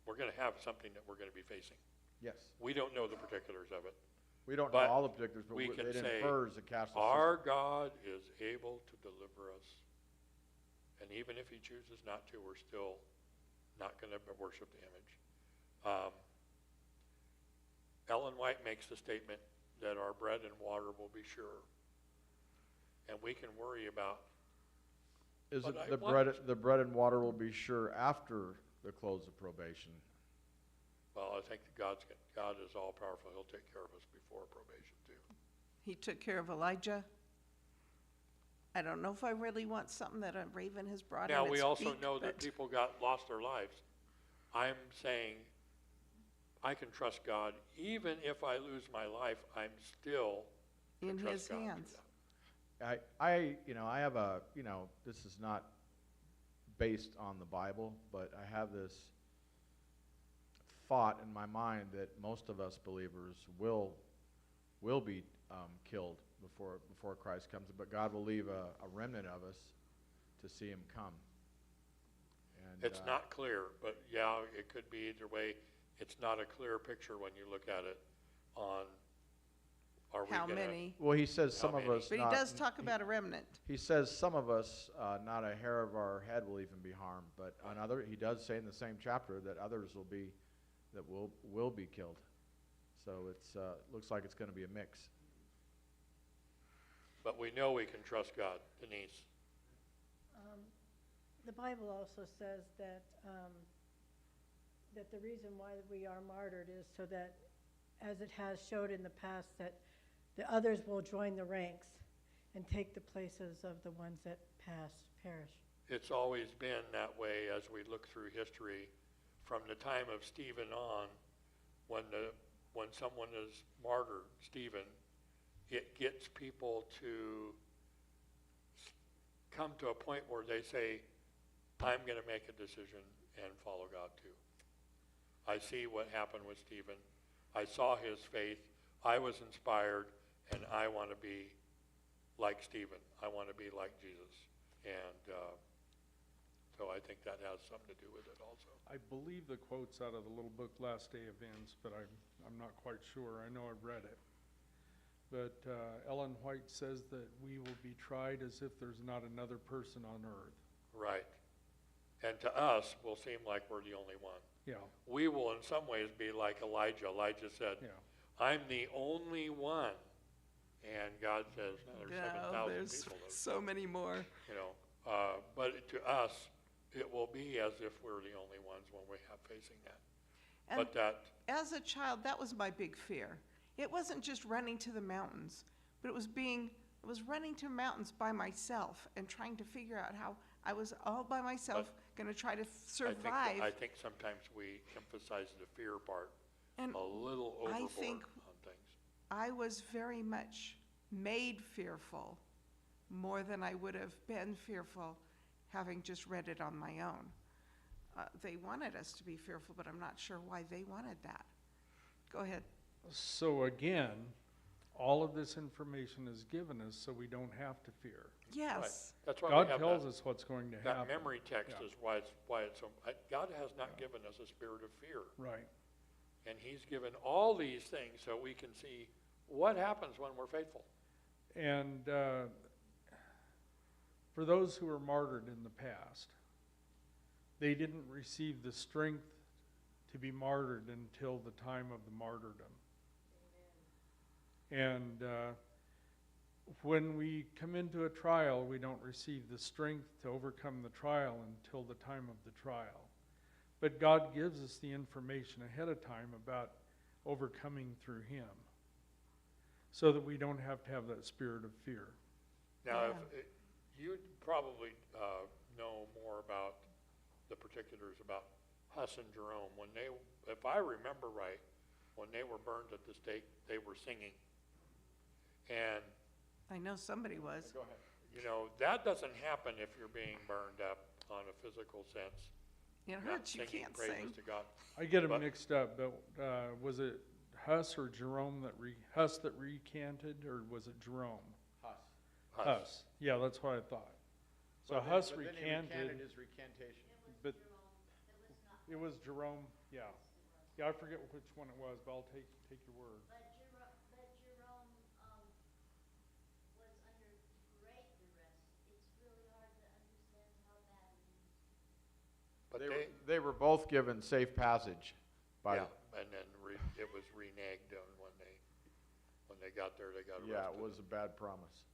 [SPEAKER 1] we're going to have something that we're going to be facing.
[SPEAKER 4] Yes.
[SPEAKER 1] We don't know the particulars of it.
[SPEAKER 4] We don't know
[SPEAKER 1] But
[SPEAKER 4] all the particulars, but
[SPEAKER 1] we can
[SPEAKER 4] it
[SPEAKER 1] say,
[SPEAKER 4] infers a cashless
[SPEAKER 1] Our
[SPEAKER 4] system.
[SPEAKER 1] God is able to deliver us. And even if he chooses not to, we're still not going to worship the image. Ellen White makes the statement that our bread and water will be sure. And we can worry about,
[SPEAKER 4] Is
[SPEAKER 1] But
[SPEAKER 4] it
[SPEAKER 1] I
[SPEAKER 4] the bread and water will be sure after the close of probation?
[SPEAKER 1] well, I think that God is all powerful. He'll take care of us before probation too.
[SPEAKER 2] He took care of Elijah. I don't know if I really want something that a raven has brought in
[SPEAKER 1] Now,
[SPEAKER 2] its
[SPEAKER 1] we also
[SPEAKER 2] beak,
[SPEAKER 1] know that
[SPEAKER 2] but
[SPEAKER 1] people lost their lives. I'm saying I can trust God. Even if I lose my life, I'm still
[SPEAKER 2] in
[SPEAKER 1] trust
[SPEAKER 2] his
[SPEAKER 1] God through
[SPEAKER 2] hands.
[SPEAKER 1] that.
[SPEAKER 4] I have a, this is not based on the Bible, but I have this thought in my mind that most of us believers will be killed before Christ comes, but God will leave a remnant of us to see him come. And
[SPEAKER 1] It's not clear, but yeah, it could be either way. It's not a clear picture when you look at it on, are we
[SPEAKER 2] How
[SPEAKER 1] gonna,
[SPEAKER 2] many?
[SPEAKER 4] Well, he says some
[SPEAKER 1] How
[SPEAKER 4] of
[SPEAKER 1] many?
[SPEAKER 4] us
[SPEAKER 2] But he
[SPEAKER 4] not,
[SPEAKER 2] does talk about a remnant.
[SPEAKER 4] he says some of us, not a hair of our head will even be harmed, but on other, he does say in the same chapter that others will be killed. So it's looks like it's going to be a mix.
[SPEAKER 1] but we know we can trust God. Denise?
[SPEAKER 5] The Bible also says that that the reason why we are martyred is so that, as it has showed in the past, that the others will join the ranks and take the places of the ones that perish.
[SPEAKER 1] It's always been that way as we look through history from the time of Stephen on, when someone is martyred, Stephen, it gets people to come to a point where they say, I'm going to make a decision and follow God too. I see what happened with Stephen. I saw his faith. I was inspired, and I want to be like Stephen. I want to be like Jesus. And so I think that has something to do with it also.
[SPEAKER 3] I believe the quote's out of the little book Last Day Events, but I'm not quite sure. I know I've read it. But Ellen White says that we will be tried as if there's not another person on earth.
[SPEAKER 1] Right. And to us, will seem like we're the only one.
[SPEAKER 3] Yeah,
[SPEAKER 1] We will in some ways be like Elijah. Elijah said,
[SPEAKER 3] yeah.
[SPEAKER 1] I'm the only one. And God says, no, there's 7,000
[SPEAKER 2] there's
[SPEAKER 1] people.
[SPEAKER 2] so many more.
[SPEAKER 1] You know, but to us, it will be as if we're the only ones when we have facing that.
[SPEAKER 2] And
[SPEAKER 1] But that,
[SPEAKER 2] as a child, that was my big fear. It wasn't just running to the mountains, but it was running to mountains by myself and trying to figure out how I was all by myself going to try to survive.
[SPEAKER 1] I think sometimes we emphasize the fear part
[SPEAKER 2] And
[SPEAKER 1] a little overboard
[SPEAKER 2] I think
[SPEAKER 1] on things.
[SPEAKER 2] I was very much made fearful more than I would have been fearful having just read it on my own. They wanted us to be fearful, but I'm not sure why they wanted that. Go ahead.
[SPEAKER 3] So again, all of this information is given us so we don't have to fear.
[SPEAKER 2] Yes.
[SPEAKER 1] That's why
[SPEAKER 3] God
[SPEAKER 1] we have
[SPEAKER 3] tells
[SPEAKER 1] that,
[SPEAKER 3] us what's going to
[SPEAKER 1] that
[SPEAKER 3] happen.
[SPEAKER 1] memory text
[SPEAKER 3] Yeah.
[SPEAKER 1] is why it's so, God has not given us a spirit of fear.
[SPEAKER 3] Right.
[SPEAKER 1] And he's given all these things so we can see what happens when we're faithful.
[SPEAKER 3] And for those who were martyred in the past, they didn't receive the strength to be martyred until the time of the martyrdom. And when we come into a trial, we don't receive the strength to overcome the trial until the time of the trial. But God gives us the information ahead of time about overcoming through Him, so that we don't have to have that spirit of fear.
[SPEAKER 1] Now,
[SPEAKER 2] Yeah.
[SPEAKER 1] You probably know more about the particulars about Huss and Jerome. When they, if I remember right, when they were burned at the stake, they were singing. And,
[SPEAKER 2] I know somebody was.
[SPEAKER 4] Go ahead.
[SPEAKER 1] you know, that doesn't happen if you're being burned up on a physical sense.
[SPEAKER 2] It
[SPEAKER 1] Not
[SPEAKER 2] hurts, you
[SPEAKER 1] singing
[SPEAKER 2] can't
[SPEAKER 1] praises
[SPEAKER 2] sing.
[SPEAKER 1] to God.
[SPEAKER 3] I get them
[SPEAKER 1] But-
[SPEAKER 3] mixed up, but was it Huss or Jerome Huss that recanted, or was it Jerome? Huss. Yeah, that's what I thought. So Huss
[SPEAKER 4] Then he
[SPEAKER 3] recanted,
[SPEAKER 4] his recantation.
[SPEAKER 3] but it was Jerome. Yeah, yeah. I forget which one it was, but I'll take your word.
[SPEAKER 6] But Jerome was under great duress. It's really hard to understand how bad it is.
[SPEAKER 1] But
[SPEAKER 4] They they were both given safe passage by,
[SPEAKER 1] Yeah, and then it was reneged on when they got there, they got arrested.
[SPEAKER 4] yeah, it was a bad promise.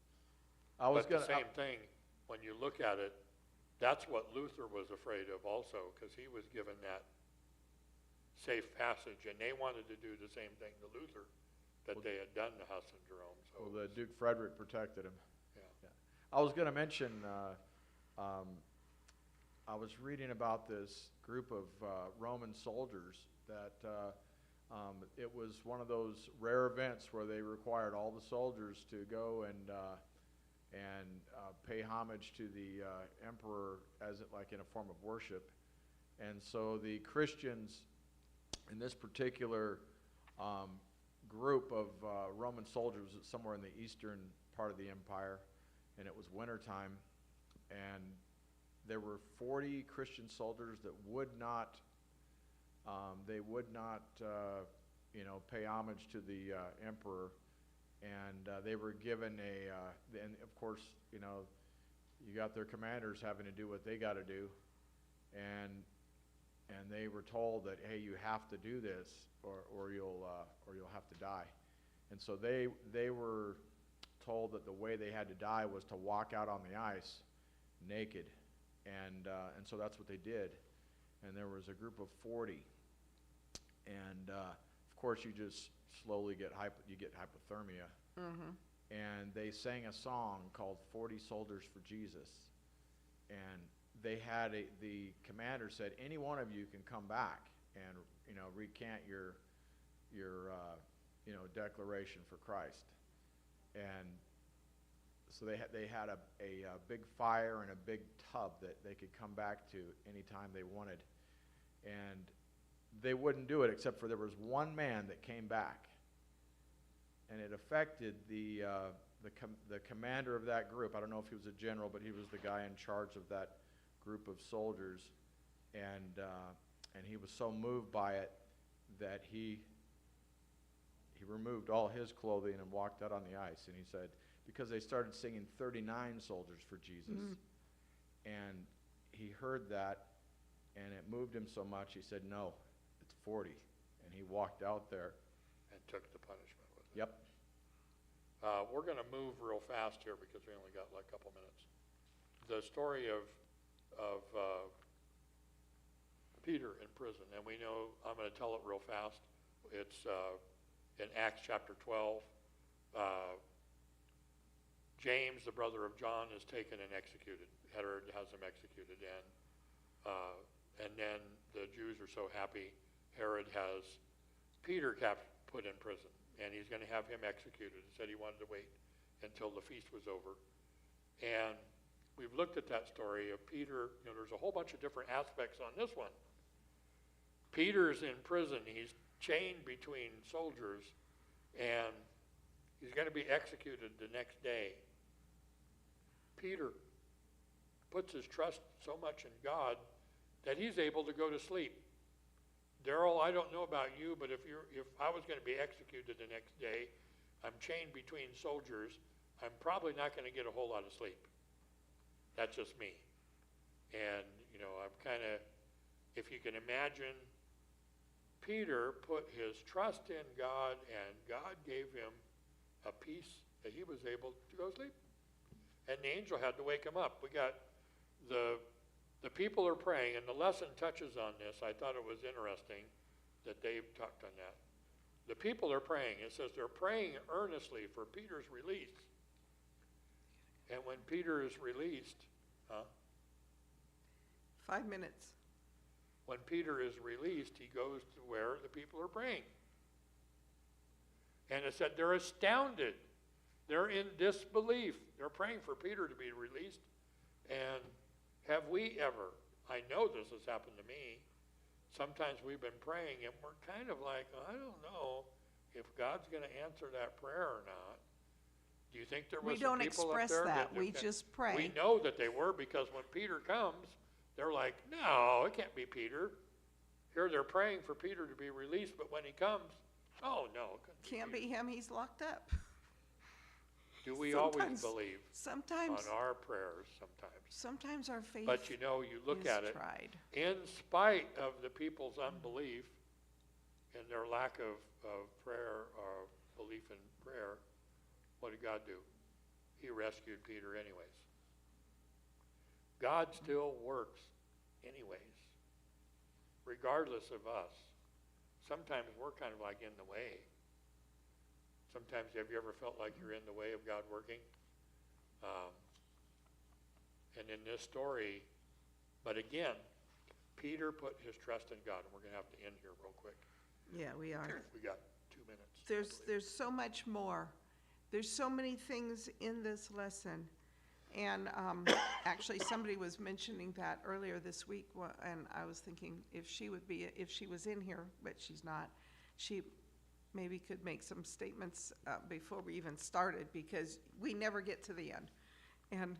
[SPEAKER 4] I was
[SPEAKER 1] But the
[SPEAKER 4] gonna,
[SPEAKER 1] same thing, when you look at it, that's what Luther was afraid of also, because he was given that safe passage, and they wanted to do the same thing to Luther that they had done to Huss and Jerome. So
[SPEAKER 4] well, the Duke Frederick protected him.
[SPEAKER 1] yeah.
[SPEAKER 4] I was gonna mention, I was reading about this group of Roman soldiers that it was one of those rare events where they required all the soldiers to go and pay homage to the emperor as like in a form of worship. And so the Christians in this particular group of Roman soldiers somewhere in the eastern part of the empire, and it was wintertime, and there were 40 Christian soldiers that would not pay homage to the emperor, and they were given and of course, you got their commanders having to do what they got to do, and they were told that, hey, you have to do this, or you'll have to die. And so they were told that the way they had to die was to walk out on the ice naked, and so that's what they did. And there was a group of 40, and of course you just slowly get hypothermia.
[SPEAKER 2] Mm-hmm.
[SPEAKER 4] And they sang a song called 40 Soldiers for Jesus, and they had the commander said, any one of you can come back and recant your declaration for Christ. And so they had a big fire and a big tub that they could come back to anytime they wanted, and they wouldn't do it except for there was one man that came back, and it affected the commander of that group. I don't know if he was a general, but he was the guy in charge of that group of soldiers, and he was so moved by it that he removed all his clothing and walked out on the ice. And he said, because they started singing 39 soldiers for Jesus, and he heard that, and it moved him so much, he said, no, it's 40, and he walked out there.
[SPEAKER 1] And took the punishment with it.
[SPEAKER 4] Yep.
[SPEAKER 1] We're going to move real fast here because we only got like a couple minutes. The story of Peter in prison, and we know, I'm going to tell it real fast. It's in Acts chapter 12. James, the brother of John, is taken and executed. Herod has him executed, and then the Jews are so happy. Herod has Peter put in prison, and he's going to have him executed. He said he wanted to wait until the feast was over. And we've looked at that story of Peter. There's a whole bunch of different aspects on this one. Peter's in prison. He's chained between soldiers, and he's going to be executed the next day. Peter puts his trust so much in God that he's able to go to sleep. Daryl, I don't know about you, but if I was going to be executed the next day, I'm chained between soldiers, I'm probably not going to get a whole lot of sleep. That's just me. And, I'm kind of, if you can imagine, Peter put his trust in God, and God gave him a peace that he was able to go to sleep. And the angel had to wake him up. We got the people are praying, and the lesson touches on this. I thought it was interesting that Dave talked on that. The people are praying. It says they're praying earnestly for Peter's release. And when Peter is released,
[SPEAKER 2] 5 minutes.
[SPEAKER 1] when Peter is released, he goes to where the people are praying. And it said they're astounded. They're in disbelief. They're praying for Peter to be released. And have we ever, I know this has happened to me, sometimes we've been praying and we're kind of like, I don't know if God's going to answer that prayer or not. Do you think there was
[SPEAKER 2] We
[SPEAKER 1] some
[SPEAKER 2] don't
[SPEAKER 1] people
[SPEAKER 2] express
[SPEAKER 1] up there
[SPEAKER 2] that. We just pray.
[SPEAKER 1] We know that they were, because when Peter comes, they're like, no, it can't be Peter. Here they're praying for Peter to be released, but when he comes, oh no, it couldn't
[SPEAKER 2] Can't be him. He's locked up.
[SPEAKER 1] Do we always
[SPEAKER 2] Sometimes-
[SPEAKER 1] believe
[SPEAKER 2] Sometimes,
[SPEAKER 1] on our prayers? Sometimes.
[SPEAKER 2] sometimes our faith
[SPEAKER 1] But you know, you look
[SPEAKER 2] is
[SPEAKER 1] at it,
[SPEAKER 2] tried.
[SPEAKER 1] in spite of the people's unbelief and their lack of prayer or belief in prayer, what did God do? He rescued Peter anyways. God still works anyways, regardless of us. Sometimes we're kind of like in the way. Sometimes, have you ever felt like you're in the way of God working? And in this story, but again, Peter put his trust in God, and we're going to have to end here real quick.
[SPEAKER 2] Yeah, we are.
[SPEAKER 1] We got 2 minutes. I believe.
[SPEAKER 2] There's so much more. There's so many things in this lesson. And actually, somebody was mentioning that earlier this week, and I was thinking if she was in here, but she's not, she maybe could make some statements before we even started, because we never get to the end. And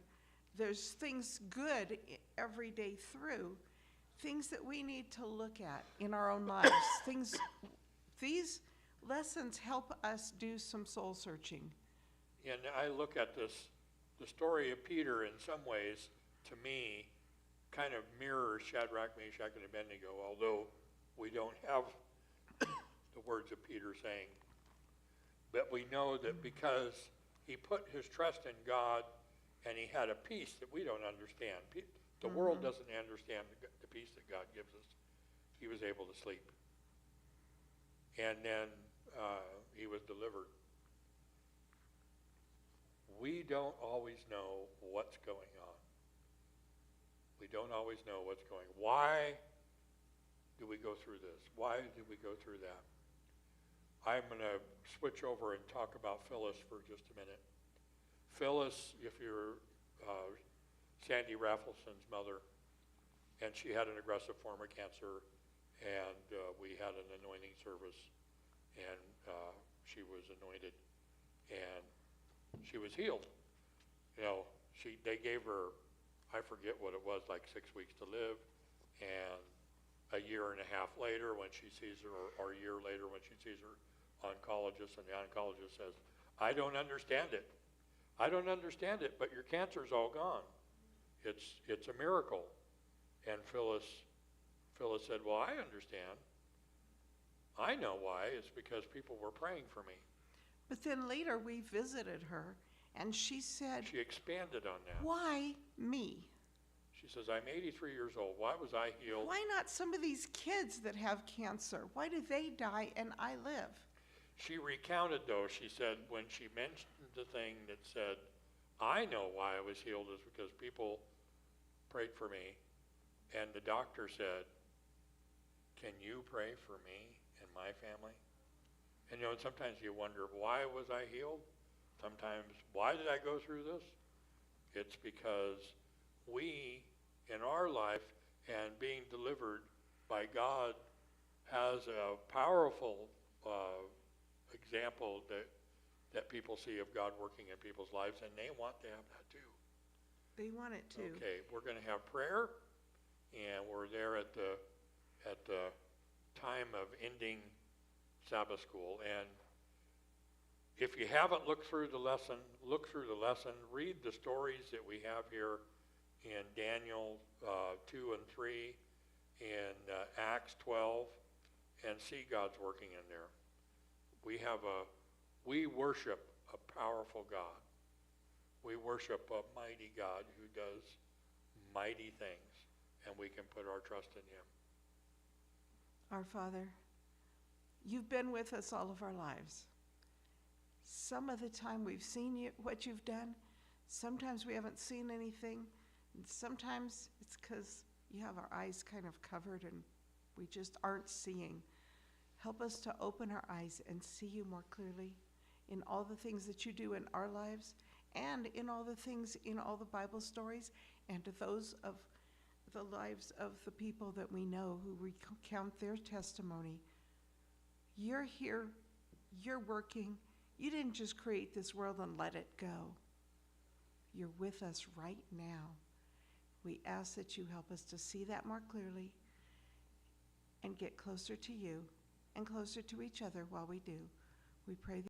[SPEAKER 2] there's things good every day through, things that we need to look at in our own lives. These lessons help us do some soul searching.
[SPEAKER 1] And I look at the story of Peter in some ways, to me, kind of mirrors Shadrach, Meshach, and Abednego, although we don't have the words of Peter saying. But we know that because he put his trust in God and he had a peace that we don't understand. The world doesn't understand the peace that God gives us. He was able to sleep. And then he was delivered. We don't always know what's going on. We don't always know what's going on. Why do we go through this? Why do we go through that? I'm going to switch over and talk about Phyllis for just a minute. Phyllis, if you're Sandy Raffleson's mother, and she had an aggressive form of cancer, and we had an anointing service, and she was anointed, and she was healed. You know, they gave her, I forget what it was, like 6 weeks to live, and a year and a half later when she sees her, or a year later when she sees her oncologist, and the oncologist says, I don't understand it. I don't understand it, but your cancer's all gone. It's a miracle. And Phyllis said, well, I understand. I know why. It's because people were praying for me.
[SPEAKER 2] But then later we visited her, and she said,
[SPEAKER 1] She expanded on that.
[SPEAKER 2] why me?
[SPEAKER 1] She says, I'm 83 years old. Why was I healed?
[SPEAKER 2] Why not some of these kids that have cancer? Why do they die and I live?
[SPEAKER 1] She recounted, though, she said, when she mentioned the thing that said, I know why I was healed is because people prayed for me, and the doctor said, can you pray for me and my family? And you know, sometimes you wonder, why was I healed? Sometimes, why did I go through this? It's because we, in our life, and being delivered by God, has a powerful example that people see of God working in people's lives, and they want to have that too.
[SPEAKER 2] They want it too.
[SPEAKER 1] Okay, we're going to have prayer, and we're there at the time of ending Sabbath school. And if you haven't looked through the lesson, look through the lesson. Read the stories that we have here in Daniel 2 and 3, in Acts 12, and see God's working in there. We worship a powerful God. We worship a mighty God who does mighty things, and we can put our trust in him.
[SPEAKER 2] Our Father, you've been with us all of our lives. Some of the time we've seen what you've done. Sometimes we haven't seen anything. And sometimes it's because you have our eyes kind of covered and we just aren't seeing. Help us to open our eyes and see you more clearly in all the things that you do in our lives, and in all the things in all the Bible stories, and to those of the lives of the people that we know who recount their testimony. You're here, you're working. You didn't just create this world and let it go. You're with us right now. We ask that you help us to see that more clearly and get closer to you and closer to each other while we do. We pray